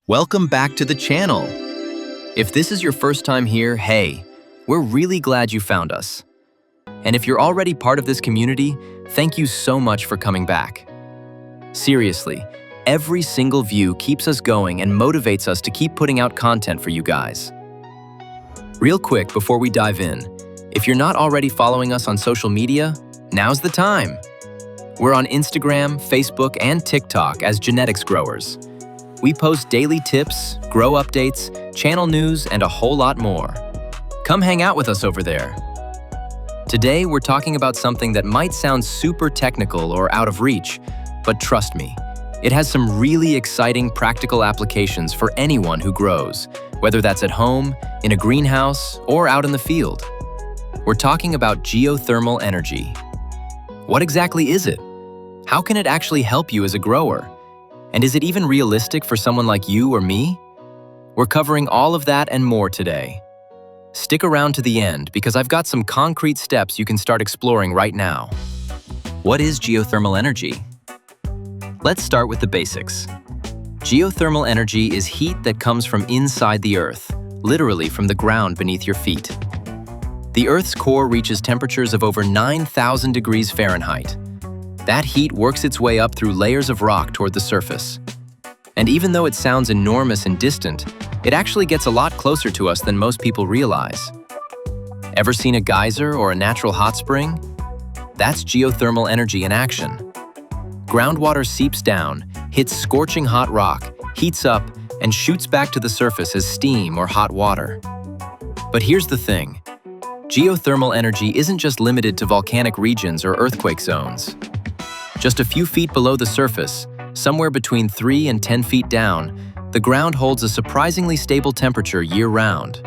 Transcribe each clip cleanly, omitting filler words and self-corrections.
Welcome back to the channel. If this is your first time here, hey, we're really glad you found us. And if you're already part of this community, thank you so much for coming back. Seriously, every single view keeps us going and motivates us to keep putting out content for you guys. Real quick before we dive in, if you're not already following us on social media, now's the time. We're on Instagram, Facebook, and TikTok as Genetics Growers. We post daily tips, grow updates, channel news, and a whole lot more. Come hang out with us over there. Today, we're talking about something that might sound super technical or out of reach, but trust me, it has some really exciting practical applications for anyone who grows, whether that's at home, in a greenhouse, or out in the field. We're talking about geothermal energy. What exactly is it? How can it actually help you as a grower? And is it even realistic for someone like you or me? We're covering all of that and more today. Stick around to the end because I've got some concrete steps you can start exploring right now. What is geothermal energy? Let's start with the basics. Geothermal energy is heat that comes from inside the earth, literally from the ground beneath your feet. The Earth's core reaches temperatures of over 9,000 degrees Fahrenheit. That heat works its way up through layers of rock toward the surface. And even though it sounds enormous and distant, it actually gets a lot closer to us than most people realize. Ever seen a geyser or a natural hot spring? That's geothermal energy in action. Groundwater seeps down, hits scorching hot rock, heats up, and shoots back to the surface as steam or hot water. But here's the thing. Geothermal energy isn't just limited to volcanic regions or earthquake zones. Just a few feet below the surface, somewhere between 3 and 10 feet down, the ground holds a surprisingly stable temperature year-round.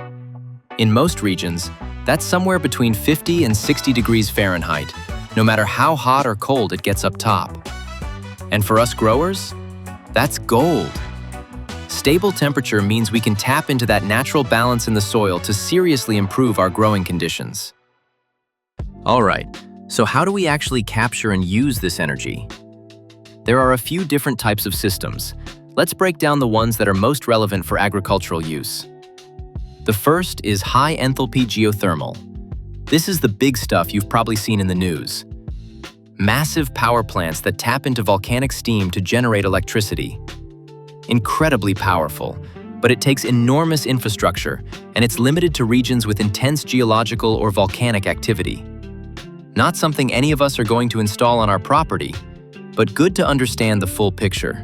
In most regions, that's somewhere between 50 and 60 degrees Fahrenheit, no matter how hot or cold it gets up top. And for us growers, that's gold. Stable temperature means we can tap into that natural balance in the soil to seriously improve our growing conditions. All right. So how do we actually capture and use this energy? There are a few different types of systems. Let's break down the ones that are most relevant for agricultural use. The first is high-enthalpy geothermal. This is the big stuff you've probably seen in the news. Massive power plants that tap into volcanic steam to generate electricity. Incredibly powerful, but it takes enormous infrastructure, and it's limited to regions with intense geological or volcanic activity. Not something any of us are going to install on our property, but good to understand the full picture.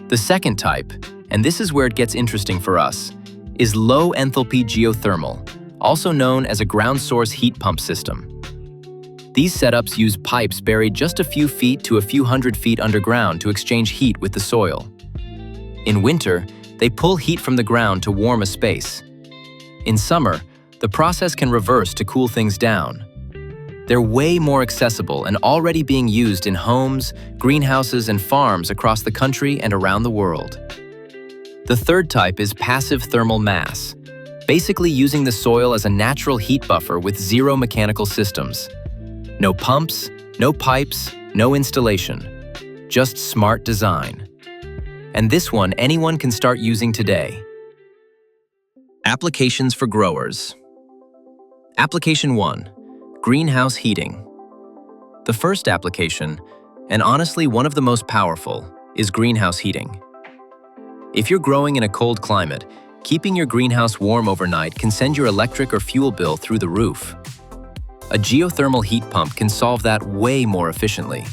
The second type, and this is where it gets interesting for us, is low-enthalpy geothermal, also known as a ground source heat pump system. These setups use pipes buried just a few feet to a few hundred feet underground to exchange heat with the soil. In winter, they pull heat from the ground to warm a space. In summer, the process can reverse to cool things down. They're way more accessible and already being used in homes, greenhouses, and farms across the country and around the world. The third type is passive thermal mass, basically using the soil as a natural heat buffer with zero mechanical systems. No pumps, no pipes, no installation. Just smart design. And this one anyone can start using today. Applications for growers. Application 1. Greenhouse heating. The first application, and honestly one of the most powerful, is greenhouse heating. If you're growing in a cold climate, keeping your greenhouse warm overnight can send your electric or fuel bill through the roof. A geothermal heat pump can solve that way more efficiently.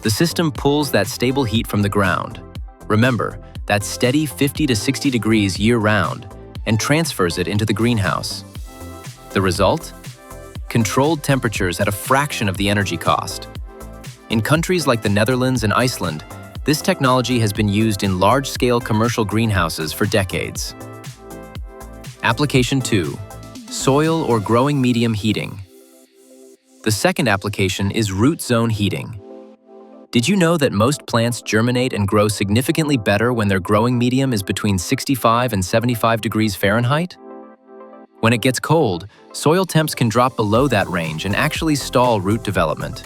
The system pulls that stable heat from the ground. Remember, that's steady 50 to 60 degrees year-round, and transfers it into the greenhouse. The result? Controlled temperatures at a fraction of the energy cost. In countries like the Netherlands and Iceland, this technology has been used in large-scale commercial greenhouses for decades. Application 2. Soil or growing medium heating. The second application is root zone heating. Did you know that most plants germinate and grow significantly better when their growing medium is between 65 and 75 degrees Fahrenheit? When it gets cold, soil temps can drop below that range and actually stall root development.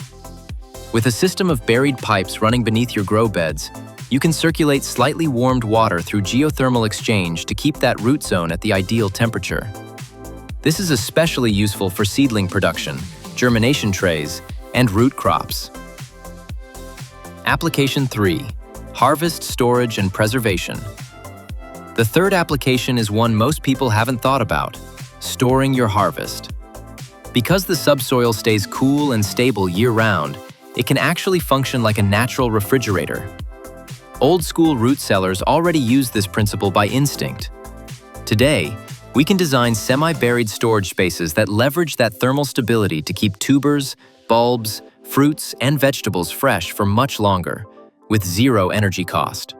With a system of buried pipes running beneath your grow beds, You can circulate slightly warmed water through geothermal exchange to keep that root zone at the ideal temperature. This is especially useful for seedling production, germination trays, and root crops. Application 3. Harvest, storage, and preservation. The third application is one most people haven't thought about: storing your harvest. Because the subsoil stays cool and stable year-round, it can actually function like a natural refrigerator. Old-school root cellars already use this principle by instinct. Today, we can design semi-buried storage spaces that leverage that thermal stability to keep tubers, bulbs, fruits, and vegetables fresh for much longer, with zero energy cost.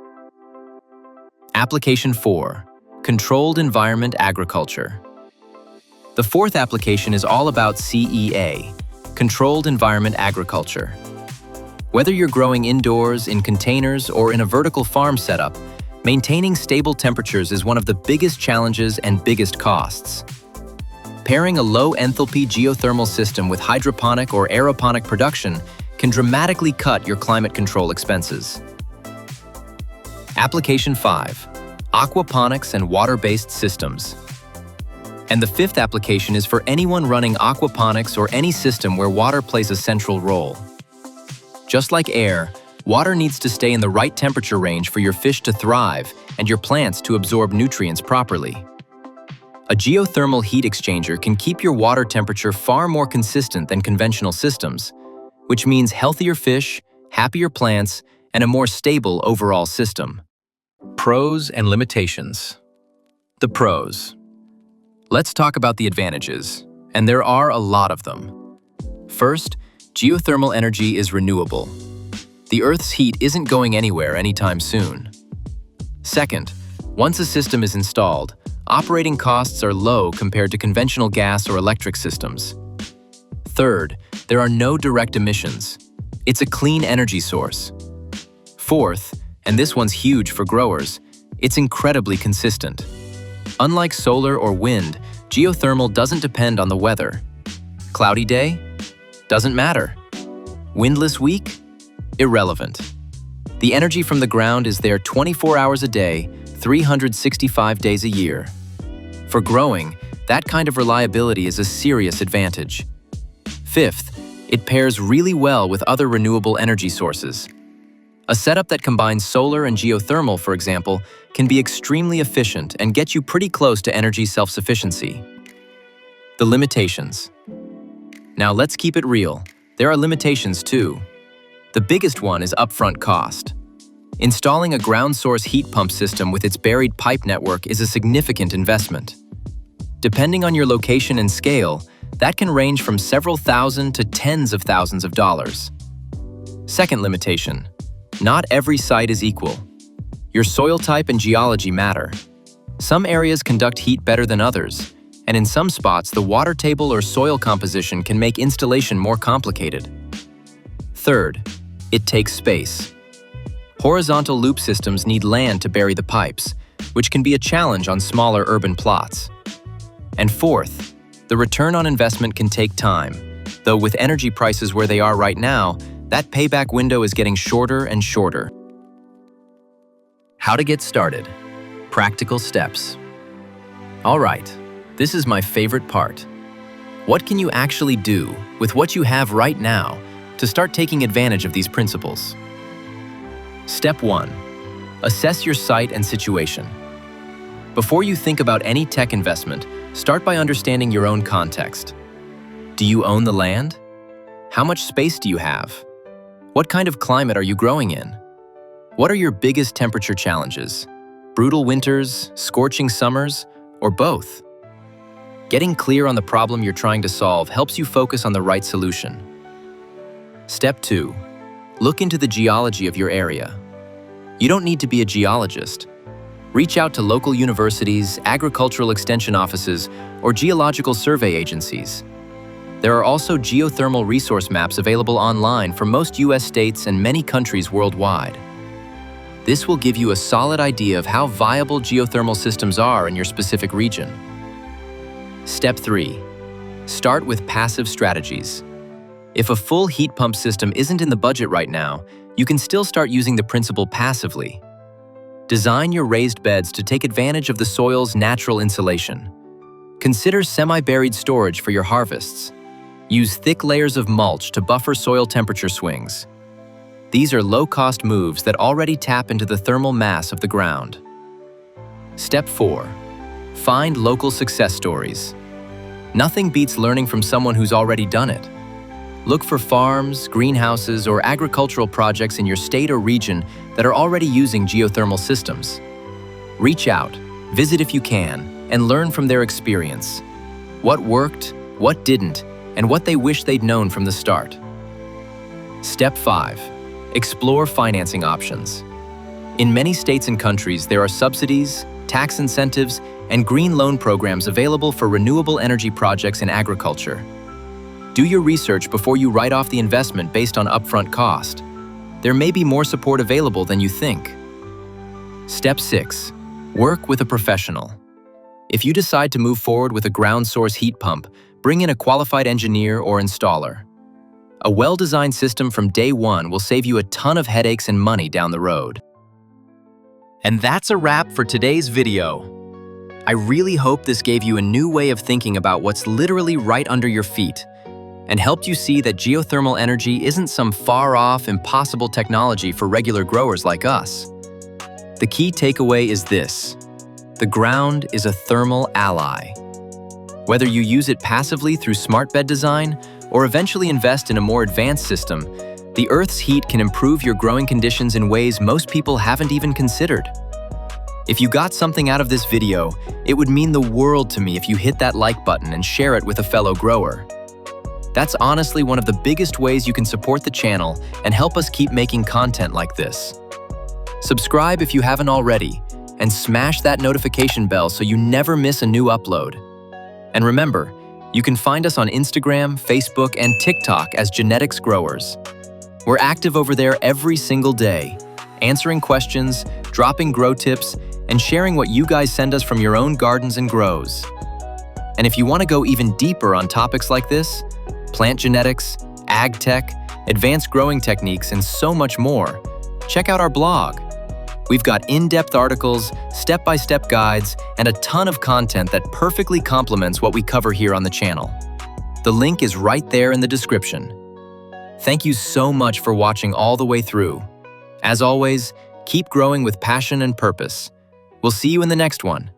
Application 4. Controlled environment agriculture. The fourth application is all about CEA, Controlled Environment Agriculture. Whether you're growing indoors, in containers, or in a vertical farm setup, maintaining stable temperatures is one of the biggest challenges and biggest costs. Pairing a low-enthalpy geothermal system with hydroponic or aeroponic production can dramatically cut your climate control expenses. Application 5. Aquaponics and water-based systems. And the fifth application is for anyone running aquaponics or any system where water plays a central role. Just like air, water needs to stay in the right temperature range for your fish to thrive and your plants to absorb nutrients properly. A geothermal heat exchanger can keep your water temperature far more consistent than conventional systems, which means healthier fish, happier plants, and a more stable overall system. Pros and limitations. The pros. Let's talk about the advantages, and there are a lot of them. First, geothermal energy is renewable. The Earth's heat isn't going anywhere anytime soon. Second, once a system is installed, operating costs are low compared to conventional gas or electric systems. Third, there are no direct emissions. It's a clean energy source. Fourth, and this one's huge for growers, it's incredibly consistent. Unlike solar or wind, geothermal doesn't depend on the weather. Cloudy day? Doesn't matter. Windless week? Irrelevant. The energy from the ground is there 24 hours a day, 365 days a year. For growing, that kind of reliability is a serious advantage. Fifth, it pairs really well with other renewable energy sources. A setup that combines solar and geothermal, for example, can be extremely efficient and get you pretty close to energy self-sufficiency. The limitations. Now let's keep it real. There are limitations too. The biggest one is upfront cost. Installing a ground source heat pump system with its buried pipe network is a significant investment. Depending on your location and scale, that can range from several thousand to tens of thousands of dollars. Second limitation. Not every site is equal. Your soil type and geology matter. Some areas conduct heat better than others, and in some spots the water table or soil composition can make installation more complicated. Third, it takes space. Horizontal loop systems need land to bury the pipes, which can be a challenge on smaller urban plots. And fourth, the return on investment can take time, though with energy prices where they are right now, that payback window is getting shorter and shorter. How to get started. Practical steps. All right, this is my favorite part. What can you actually do with what you have right now to start taking advantage of these principles? Step 1. Assess your site and situation. Before you think about any tech investment, start by understanding your own context. Do you own the land? How much space do you have? What kind of climate are you growing in? What are your biggest temperature challenges? Brutal winters, scorching summers, or both? Getting clear on the problem you're trying to solve helps you focus on the right solution. Step 2. Look into the geology of your area. You don't need to be a geologist. Reach out to local universities, agricultural extension offices, or geological survey agencies. There are also geothermal resource maps available online for most US states and many countries worldwide. This will give you a solid idea of how viable geothermal systems are in your specific region. Step 3. Start with passive strategies. If a full heat pump system isn't in the budget right now, you can still start using the principle passively. Design your raised beds to take advantage of the soil's natural insulation. Consider semi-buried storage for your harvests. Use thick layers of mulch to buffer soil temperature swings. These are low-cost moves that already tap into the thermal mass of the ground. Step 4. Find local success stories. Nothing beats learning from someone who's already done it. Look for farms, greenhouses, or agricultural projects in your state or region that are already using geothermal systems. Reach out, visit if you can, and learn from their experience. What worked, what didn't, and what they wish they'd known from the start. Step 5. Explore financing options. In many states and countries, there are subsidies, tax incentives, and green loan programs available for renewable energy projects in agriculture. Do your research before you write off the investment based on upfront cost. There may be more support available than you think. Step 6. Work with a professional. If you decide to move forward with a ground source heat pump, bring in a qualified engineer or installer. A well-designed system from day one will save you a ton of headaches and money down the road. And that's a wrap for today's video. I really hope this gave you a new way of thinking about what's literally right under your feet, and helped you see that geothermal energy isn't some far-off, impossible technology for regular growers like us. The key takeaway is this: the ground is a thermal ally. Whether you use it passively through smart bed design or eventually invest in a more advanced system, the Earth's heat can improve your growing conditions in ways most people haven't even considered. If you got something out of this video, it would mean the world to me if you hit that like button and share it with a fellow grower. That's honestly one of the biggest ways you can support the channel and help us keep making content like this. Subscribe if you haven't already, and smash that notification bell so you never miss a new upload. And remember, you can find us on Instagram, Facebook, and TikTok as Genetics Growers. We're active over there every single day, answering questions, dropping grow tips, and sharing what you guys send us from your own gardens and grows. And if you want to go even deeper on topics like this, plant genetics, ag tech, advanced growing techniques, and so much more, check out our blog. We've got in-depth articles, step-by-step guides, and a ton of content that perfectly complements what we cover here on the channel. The link is right there in the description. Thank you so much for watching all the way through. As always, keep growing with passion and purpose. We'll see you in the next one.